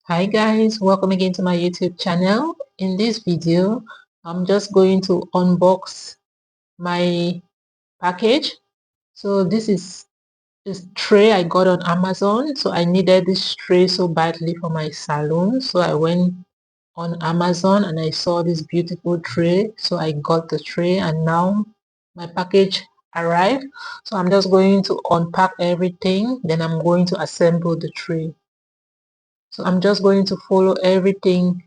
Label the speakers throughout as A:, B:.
A: Hi guys, welcome again to my YouTube channel. In this video, I'm just going to unbox my package. So this is this tray I got on Amazon. So I needed this tray so badly for my salon. So I went on Amazon and I saw this beautiful tray. So I got the tray and now my package arrived. So I'm just going to unpack everything. Then I'm going to assemble the tray. So I'm just going to follow everything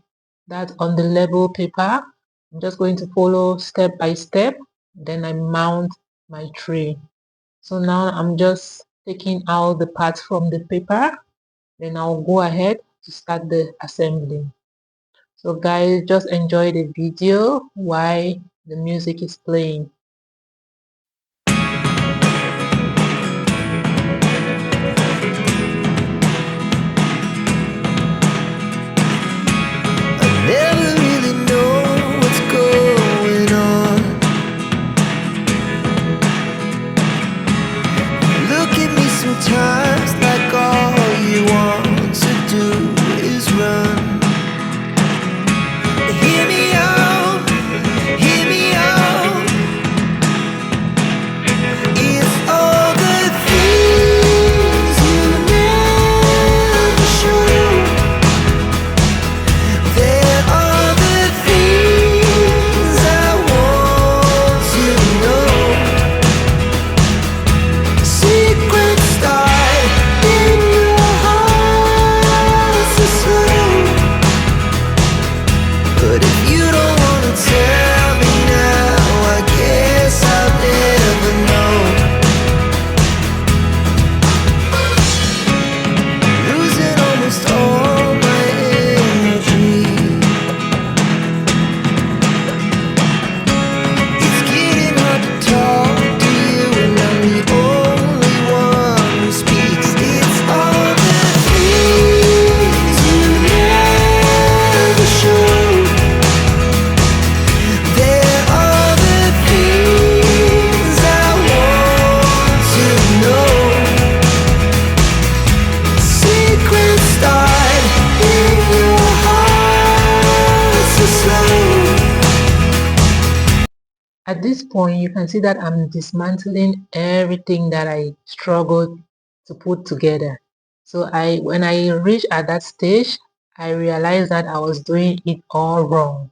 A: that's on the label paper. I'm just going to follow step by step. Then I mount my tray. So now I'm just taking out the parts from the paper. Then I'll go ahead to start the assembly. So guys, just enjoy the video while the music is playing.
B: Never really know what's going on. Look at me sometimes like all you want to do is run. Hear me out, hear me out. It's all the things you never show. There are the things I want to know. Secrets start in your heart so slow. But if you don't wanna tell me now, I guess I'll never know. Losing almost all my energy. It's getting hard to talk to you, and I'm the only one who speaks. It's all the things you never show. There are the things I want to know. Secrets start in your heart so slow.
A: At this point, you can see that I'm dismantling everything that I struggled to put together. So when I reached at that stage, I realized that I was doing it all wrong.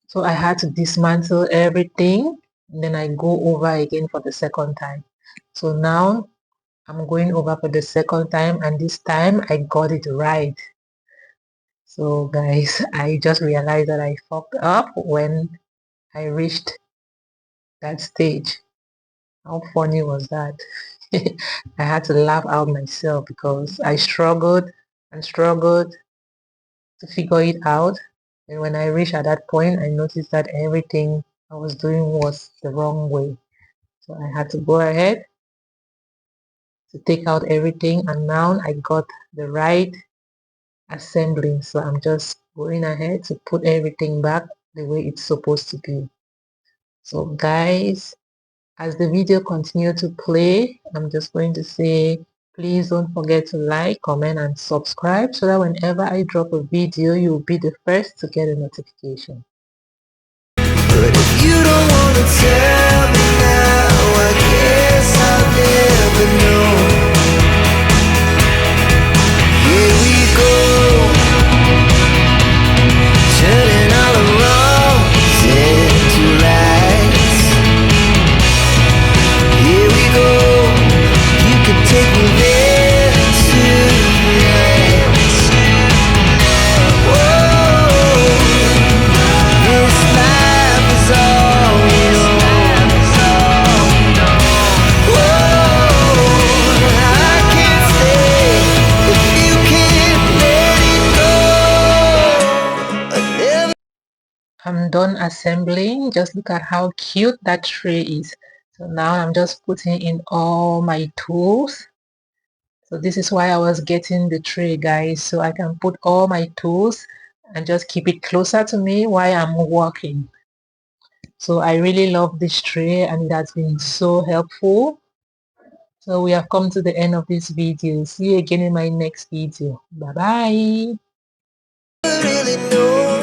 A: So I had to dismantle everything, and then I go over again for the second time. So now I'm going over for the second time, and this time I got it right. So guys, I just realized that I fucked up when I reached that stage. How funny was that? I had to laugh out myself because I struggled and struggled to figure it out. And when I reached at that point, I noticed that everything I was doing was the wrong way. So I had to go ahead to take out everything, and now I got the right assembly. So I'm just going ahead to put everything back the way it's supposed to be. So guys, as the video continues to play, I'm just going to say, please don't forget to like, comment, and subscribe so that whenever I drop a video, you'll be the first to get a notification.
B: But if you don't wanna tell me now, I guess I'll never know. Here we go, turning all the wrongs into rights. Here we go, you can take me there tonight. Whoa, this life is all we know. Whoa, I can't stay if you can't let it go. I never.
A: I'm done assembling. Just look at how cute that tray is. So now I'm just putting in all my tools. So this is why I was getting the tray, guys, so I can put all my tools and just keep it closer to me while I'm working. So I really love this tray and it has been so helpful. So we have come to the end of this video. See you again in my next video. Bye bye.
B: really know